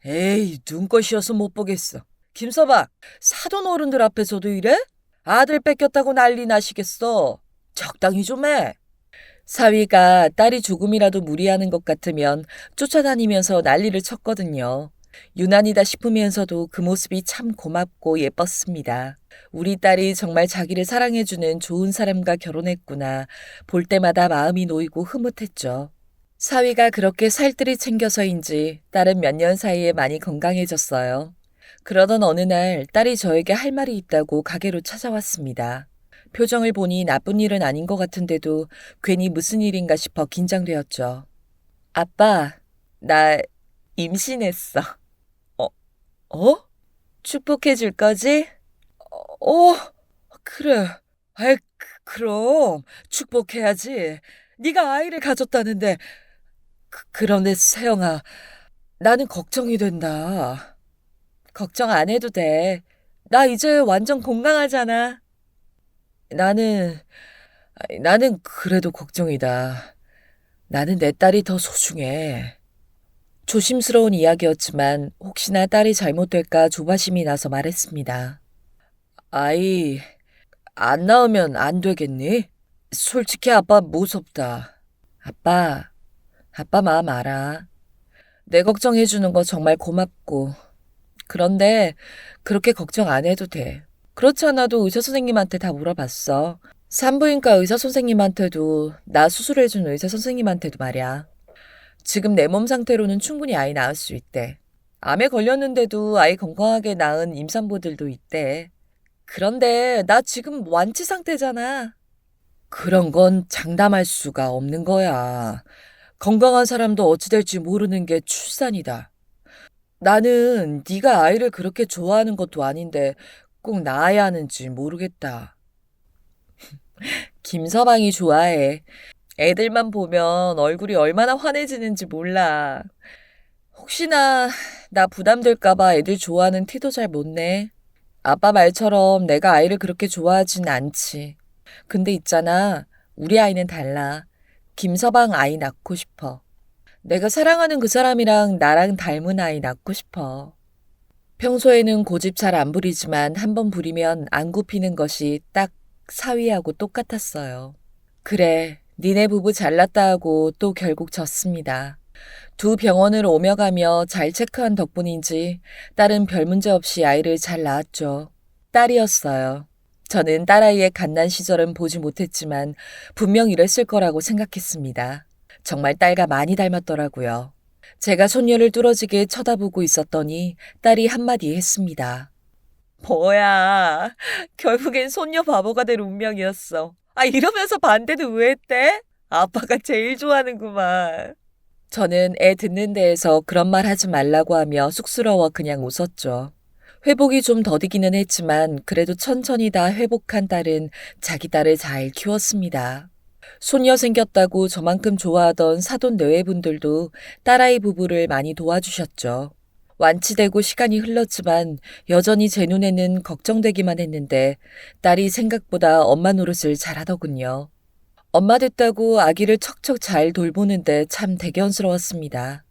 S1: 에이, 눈꽃이어서 못 보겠어. 김서방, 사돈 어른들 앞에서도 이래? 아들 뺏겼다고 난리 나시겠어. 적당히 좀 해. 사위가 딸이 조금이라도 무리하는 것 같으면 쫓아다니면서 난리를 쳤거든요. 유난이다 싶으면서도 그 모습이 참 고맙고 예뻤습니다. 우리 딸이 정말 자기를 사랑해주는 좋은 사람과 결혼했구나. 볼 때마다 마음이 놓이고 흐뭇했죠. 사위가 그렇게 살뜰히 챙겨서인지 딸은 몇 년 사이에 많이 건강해졌어요. 그러던 어느 날 딸이 저에게 할 말이 있다고 가게로 찾아왔습니다. 표정을 보니 나쁜 일은 아닌 것 같은데도 괜히 무슨 일인가 싶어 긴장되었죠. 아빠, 나 임신했어. 어? 축복해 줄 거지? 어, 그래. 그럼 축복해야지. 네가 아이를 가졌다는데 그런데 세영아, 나는 걱정이 된다. 걱정 안 해도 돼. 나 이제 완전 건강하잖아. 나는, 나는 그래도 걱정이다. 나는 내 딸이 더 소중해. 조심스러운 이야기였지만 혹시나 딸이 잘못될까 조바심이 나서 말했습니다. 아이, 안 낳으면 안 되겠니? 솔직히 아빠 무섭다. 아빠 마음 알아. 내 걱정해주는 거 정말 고맙고. 그런데 그렇게 걱정 안 해도 돼. 그렇지 않아도 의사 선생님한테 다 물어봤어. 산부인과 의사 선생님한테도 나 수술해준 의사 선생님한테도 말이야. 지금 내 몸 상태로는 충분히 아이 낳을 수 있대. 암에 걸렸는데도 아이 건강하게 낳은 임산부들도 있대. 그런데 나 지금 완치 상태잖아. 그런 건 장담할 수가 없는 거야. 건강한 사람도 어찌 될지 모르는 게 출산이다. 나는 네가 아이를 그렇게 좋아하는 것도 아닌데 꼭 낳아야 하는지 모르겠다. 김서방이 좋아해. 애들만 보면 얼굴이 얼마나 환해지는지 몰라. 혹시나 나 부담될까봐 애들 좋아하는 티도 잘 못 내. 아빠 말처럼 내가 아이를 그렇게 좋아하진 않지. 근데 있잖아. 우리 아이는 달라. 김서방 아이 낳고 싶어. 내가 사랑하는 그 사람이랑 나랑 닮은 아이 낳고 싶어. 평소에는 고집 잘 안 부리지만 한번 부리면 안 굽히는 것이 딱 사위하고 똑같았어요. 그래, 니네 부부 잘났다 하고 또 결국 졌습니다. 두 병원을 오며 가며 잘 체크한 덕분인지 딸은 별 문제 없이 아이를 잘 낳았죠. 딸이었어요. 저는 딸아이의 갓난 시절은 보지 못했지만 분명 이랬을 거라고 생각했습니다. 정말 딸과 많이 닮았더라고요. 제가 손녀를 뚫어지게 쳐다보고 있었더니 딸이 한마디 했습니다. 뭐야, 결국엔 손녀 바보가 될 운명이었어. 이러면서 반대는 왜 했대? 아빠가 제일 좋아하는구만. 저는 애 듣는 데에서 그런 말 하지 말라고 하며 쑥스러워 그냥 웃었죠. 회복이 좀 더디기는 했지만 그래도 천천히 다 회복한 딸은 자기 딸을 잘 키웠습니다. 손녀 생겼다고 저만큼 좋아하던 사돈 내외분들도 딸아이 부부를 많이 도와주셨죠. 완치되고 시간이 흘렀지만 여전히 제 눈에는 걱정되기만 했는데 딸이 생각보다 엄마 노릇을 잘하더군요. 엄마 됐다고 아기를 척척 잘 돌보는데 참 대견스러웠습니다.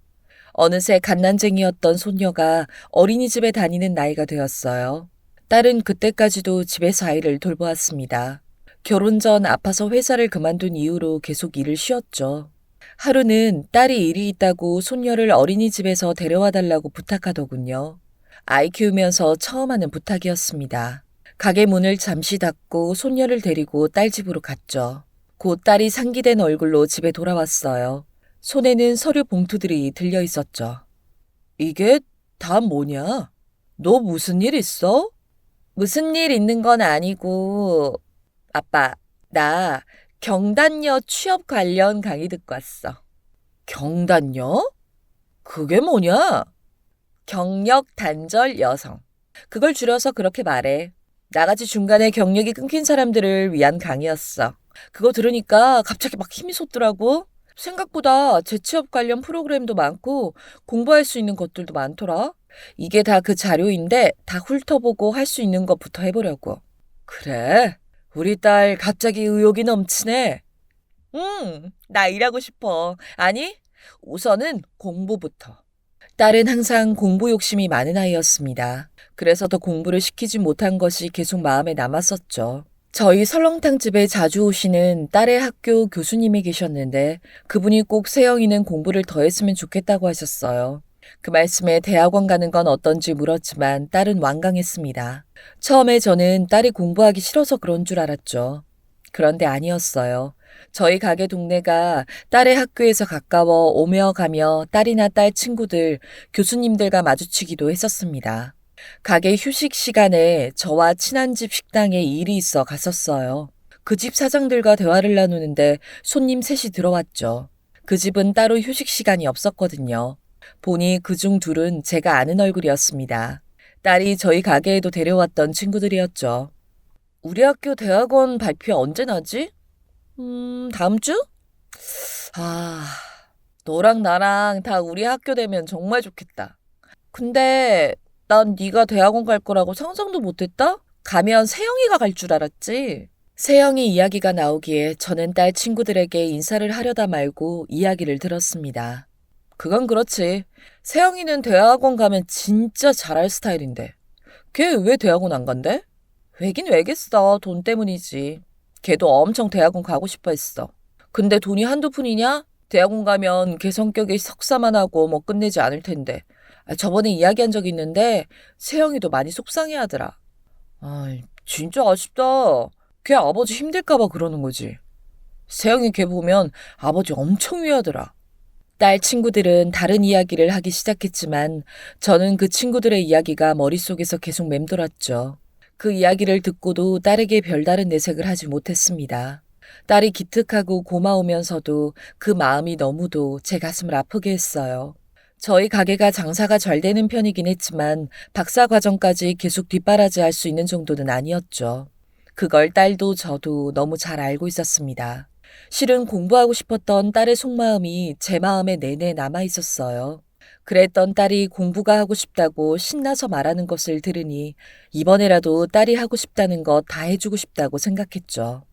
S1: 어느새 갓난쟁이였던 손녀가 어린이집에 다니는 나이가 되었어요. 딸은 그때까지도 집에서 아이를 돌보았습니다. 결혼 전 아파서 회사를 그만둔 이후로 계속 일을 쉬었죠. 하루는 딸이 일이 있다고 손녀를 어린이집에서 데려와 달라고 부탁하더군요. 아이 키우면서 처음 하는 부탁이었습니다. 가게 문을 잠시 닫고 손녀를 데리고 딸 집으로 갔죠. 곧 딸이 상기된 얼굴로 집에 돌아왔어요. 손에는 서류 봉투들이 들려 있었죠. 이게 다 뭐냐? 너 무슨 일 있어? 무슨 일 있는 건 아니고, 아빠, 나 경단녀 취업 관련 강의 듣고 왔어. 경단녀? 그게 뭐냐? 경력 단절 여성. 그걸 줄여서 그렇게 말해. 나같이 중간에 경력이 끊긴 사람들을 위한 강의였어. 그거 들으니까 갑자기 막 힘이 솟더라고. 생각보다 재취업 관련 프로그램도 많고 공부할 수 있는 것들도 많더라. 이게 다 그 자료인데 다 훑어보고 할 수 있는 것부터 해보려고. 그래? 우리 딸 갑자기 의욕이 넘치네. 응, 나 일하고 싶어. 아니, 우선은 공부부터. 딸은 항상 공부 욕심이 많은 아이였습니다. 그래서 더 공부를 시키지 못한 것이 계속 마음에 남았었죠. 저희 설렁탕 집에 자주 오시는 딸의 학교 교수님이 계셨는데 그분이 꼭 세영이는 공부를 더 했으면 좋겠다고 하셨어요. 그 말씀에 대학원 가는 건 어떤지 물었지만 딸은 완강했습니다. 처음에 저는 딸이 공부하기 싫어서 그런 줄 알았죠. 그런데 아니었어요. 저희 가게 동네가 딸의 학교에서 가까워 오며 가며 딸이나 딸 친구들, 교수님들과 마주치기도 했었습니다. 가게 휴식 시간에 저와 친한 집 식당에 일이 있어 갔었어요. 그 집 사장들과 대화를 나누는데 손님 셋이 들어왔죠. 그 집은 따로 휴식 시간이 없었거든요. 보니 그중 둘은 제가 아는 얼굴이었습니다. 딸이 저희 가게에도 데려왔던 친구들이었죠. 우리 학교 대학원 발표 언제 나지? 다음 주? 아, 너랑 나랑 다 우리 학교 되면 정말 좋겠다. 근데 난 네가 대학원 갈 거라고 상상도 못했다? 가면 세영이가 갈 줄 알았지. 세영이 이야기가 나오기에 저는 딸 친구들에게 인사를 하려다 말고 이야기를 들었습니다. 그건 그렇지. 세영이는 대학원 가면 진짜 잘할 스타일인데. 걔 왜 대학원 안 간대? 왜긴 왜겠어. 돈 때문이지. 걔도 엄청 대학원 가고 싶어 했어. 근데 돈이 한두 푼이냐? 대학원 가면 걔 성격이 석사만 하고 뭐 끝내지 않을 텐데. 저번에 이야기한 적 있는데 세영이도 많이 속상해하더라. 아이, 진짜 아쉽다. 걔 아버지 힘들까 봐 그러는 거지. 세영이 걔 보면 아버지 엄청 위하더라. 딸 친구들은 다른 이야기를 하기 시작했지만 저는 그 친구들의 이야기가 머릿속에서 계속 맴돌았죠. 그 이야기를 듣고도 딸에게 별다른 내색을 하지 못했습니다. 딸이 기특하고 고마우면서도 그 마음이 너무도 제 가슴을 아프게 했어요. 저희 가게가 장사가 잘 되는 편이긴 했지만 박사 과정까지 계속 뒷바라지할 수 있는 정도는 아니었죠. 그걸 딸도 저도 너무 잘 알고 있었습니다. 실은 공부하고 싶었던 딸의 속마음이 제 마음에 내내 남아 있었어요. 그랬던 딸이 공부가 하고 싶다고 신나서 말하는 것을 들으니 이번에라도 딸이 하고 싶다는 거 다 해주고 싶다고 생각했죠.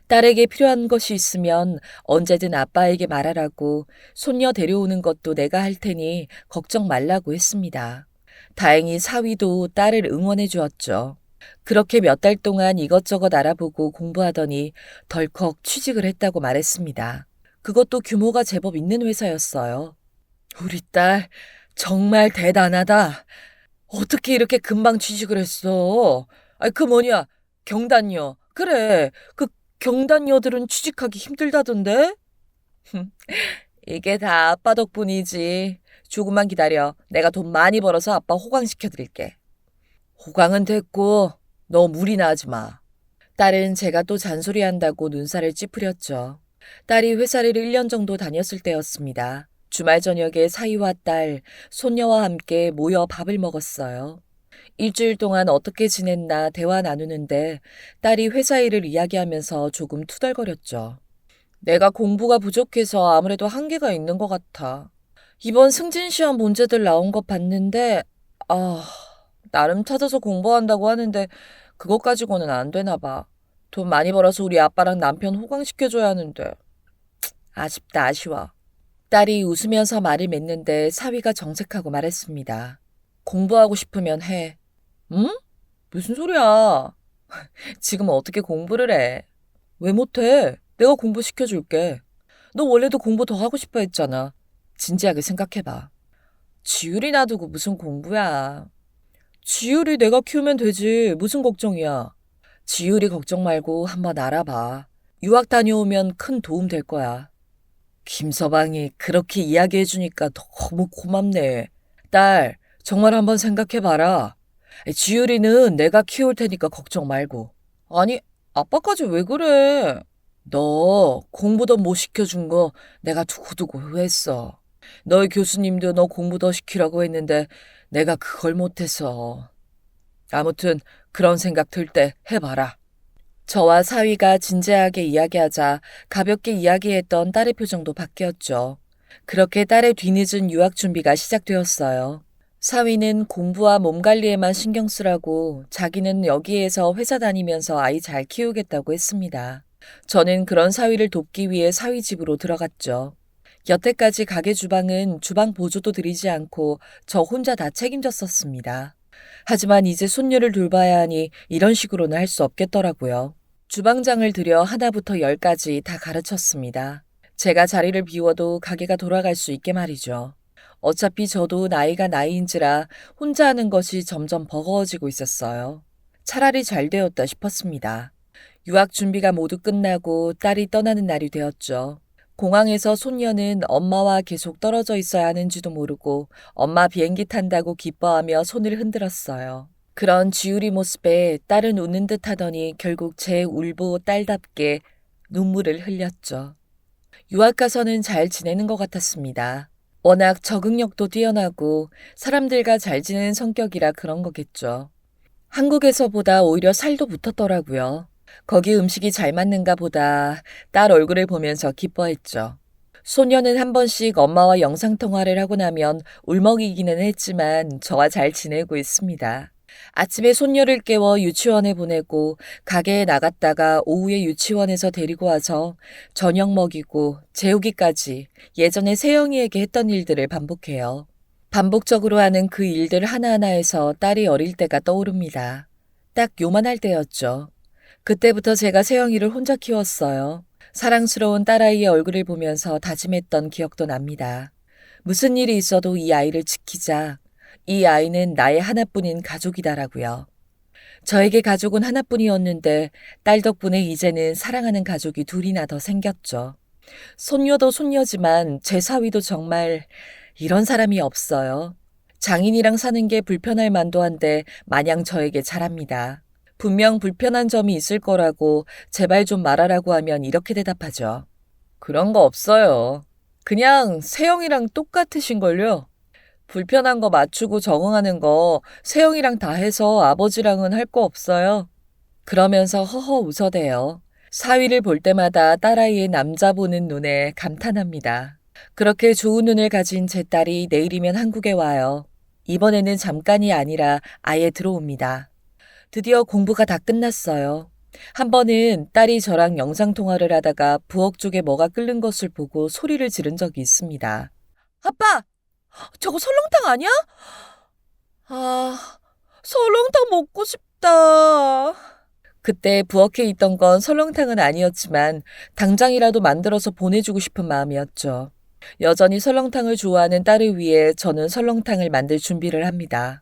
S1: 딸에게 필요한 것이 있으면 언제든 아빠에게 말하라고 손녀 데려오는 것도 내가 할 테니 걱정 말라고 했습니다. 다행히 사위도 딸을 응원해 주었죠. 그렇게 몇 달 동안 이것저것 알아보고 공부하더니 덜컥 취직을 했다고 말했습니다. 그것도 규모가 제법 있는 회사였어요. 우리 딸 정말 대단하다. 어떻게 이렇게 금방 취직을 했어? 그 뭐냐, 경단녀. 그래, 그 경단녀들은 취직하기 힘들다던데? 이게 다 아빠 덕분이지. 조금만 기다려. 내가 돈 많이 벌어서 아빠 호강시켜드릴게. 호강은 됐고 너 무리나 하지 마. 딸은 제가 또 잔소리한다고 눈살을 찌푸렸죠. 딸이 회사를 1년 정도 다녔을 때였습니다. 주말 저녁에 사위와 딸, 손녀와 함께 모여 밥을 먹었어요. 일주일 동안 어떻게 지냈나 대화 나누는데 딸이 회사 일을 이야기하면서 조금 투덜거렸죠. 내가 공부가 부족해서 아무래도 한계가 있는 것 같아. 이번 승진 시험 문제들 나온 거 봤는데, 나름 찾아서 공부한다고 하는데 그것 가지고는 안 되나 봐. 돈 많이 벌어서 우리 아빠랑 남편 호강시켜줘야 하는데. 아쉽다, 아쉬워. 딸이 웃으면서 말을 맺는데 사위가 정색하고 말했습니다. 공부하고 싶으면 해. 응? 무슨 소리야? 지금 어떻게 공부를 해? 왜 못해? 내가 공부시켜줄게. 너 원래도 공부 더 하고 싶어 했잖아. 진지하게 생각해봐. 지율이 놔두고 무슨 공부야. 지율이 내가 키우면 되지. 무슨 걱정이야. 지율이 걱정 말고 한번 알아봐. 유학 다녀오면 큰 도움 될 거야. 김서방이 그렇게 이야기해주니까 너무 고맙네. 딸, 정말 한번 생각해봐라. 지율이는 내가 키울 테니까 걱정 말고. 아니, 아빠까지 왜 그래? 너 공부 더 못 시켜준 거 내가 두고두고 후회했어. 너희 교수님도 너 공부 더 시키라고 했는데 내가 그걸 못해서. 아무튼 그런 생각 들 때 해봐라. 저와 사위가 진지하게 이야기하자 가볍게 이야기했던 딸의 표정도 바뀌었죠. 그렇게 딸의 뒤늦은 유학 준비가 시작되었어요. 사위는 공부와 몸 관리에만 신경 쓰라고 자기는 여기에서 회사 다니면서 아이 잘 키우겠다고 했습니다. 저는 그런 사위를 돕기 위해 사위 집으로 들어갔죠. 여태까지 가게 주방은 주방 보조도 드리지 않고 저 혼자 다 책임졌었습니다. 하지만 이제 손녀를 돌봐야 하니 이런 식으로는 할 수 없겠더라고요. 주방장을 들여 하나부터 10까지 다 가르쳤습니다. 제가 자리를 비워도 가게가 돌아갈 수 있게 말이죠. 어차피 저도 나이가 나이인지라 혼자 하는 것이 점점 버거워지고 있었어요. 차라리 잘 되었다 싶었습니다. 유학 준비가 모두 끝나고 딸이 떠나는 날이 되었죠. 공항에서 손녀는 엄마와 계속 떨어져 있어야 하는지도 모르고 엄마 비행기 탄다고 기뻐하며 손을 흔들었어요. 그런 지우리 모습에 딸은 웃는 듯 하더니 결국 제 울보 딸답게 눈물을 흘렸죠. 유학 가서는 잘 지내는 것 같았습니다. 워낙 적응력도 뛰어나고 사람들과 잘 지내는 성격이라 그런 거겠죠. 한국에서보다 오히려 살도 붙었더라고요. 거기 음식이 잘 맞는가 보다 딸 얼굴을 보면서 기뻐했죠. 소녀는 한 번씩 엄마와 영상통화를 하고 나면 울먹이기는 했지만 저와 잘 지내고 있습니다. 아침에 손녀를 깨워 유치원에 보내고 가게에 나갔다가 오후에 유치원에서 데리고 와서 저녁 먹이고 재우기까지 예전에 세영이에게 했던 일들을 반복해요. 반복적으로 하는 그 일들 하나하나에서 딸이 어릴 때가 떠오릅니다. 딱 요만할 때였죠. 그때부터 제가 세영이를 혼자 키웠어요. 사랑스러운 딸아이의 얼굴을 보면서 다짐했던 기억도 납니다. 무슨 일이 있어도 이 아이를 지키자. 이 아이는 나의 하나뿐인 가족이다라고요. 저에게 가족은 하나뿐이었는데 딸 덕분에 이제는 사랑하는 가족이 둘이나 더 생겼죠. 손녀도 손녀지만 제 사위도 정말 이런 사람이 없어요. 장인이랑 사는 게 불편할 만도 한데 마냥 저에게 잘합니다. 분명 불편한 점이 있을 거라고 제발 좀 말하라고 하면 이렇게 대답하죠. 그런 거 없어요. 그냥 세영이랑 똑같으신걸요. 불편한 거 맞추고 적응하는 거 세영이랑 다 해서 아버지랑은 할 거 없어요. 그러면서 허허 웃어대요. 사위를 볼 때마다 딸아이의 남자 보는 눈에 감탄합니다. 그렇게 좋은 눈을 가진 제 딸이 내일이면 한국에 와요. 이번에는 잠깐이 아니라 아예 들어옵니다. 드디어 공부가 다 끝났어요. 한 번은 딸이 저랑 영상통화를 하다가 부엌 쪽에 뭐가 끓는 것을 보고 소리를 지른 적이 있습니다. 아빠! 저거 설렁탕 아니야? 아, 설렁탕 먹고 싶다. 그때 부엌에 있던 건 설렁탕은 아니었지만 당장이라도 만들어서 보내주고 싶은 마음이었죠. 여전히 설렁탕을 좋아하는 딸을 위해 저는 설렁탕을 만들 준비를 합니다.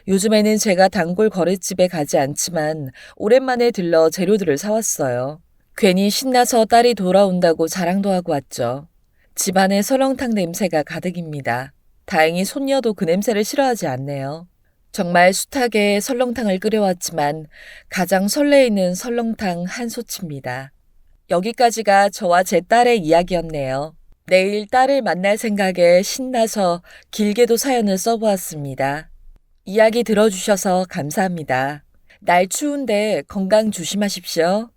S1: 요즘에는 제가 단골 거래집에 가지 않지만 오랜만에 들러 재료들을 사왔어요. 괜히 신나서 딸이 돌아온다고 자랑도 하고 왔죠. 집안에 설렁탕 냄새가 가득입니다. 다행히 손녀도 그 냄새를 싫어하지 않네요. 정말 숱하게 설렁탕을 끓여왔지만 가장 설레이는 설렁탕 한 소치입니다. 여기까지가 저와 제 딸의 이야기였네요. 내일 딸을 만날 생각에 신나서 길게도 사연을 써보았습니다. 이야기 들어주셔서 감사합니다. 날 추운데 건강 조심하십시오.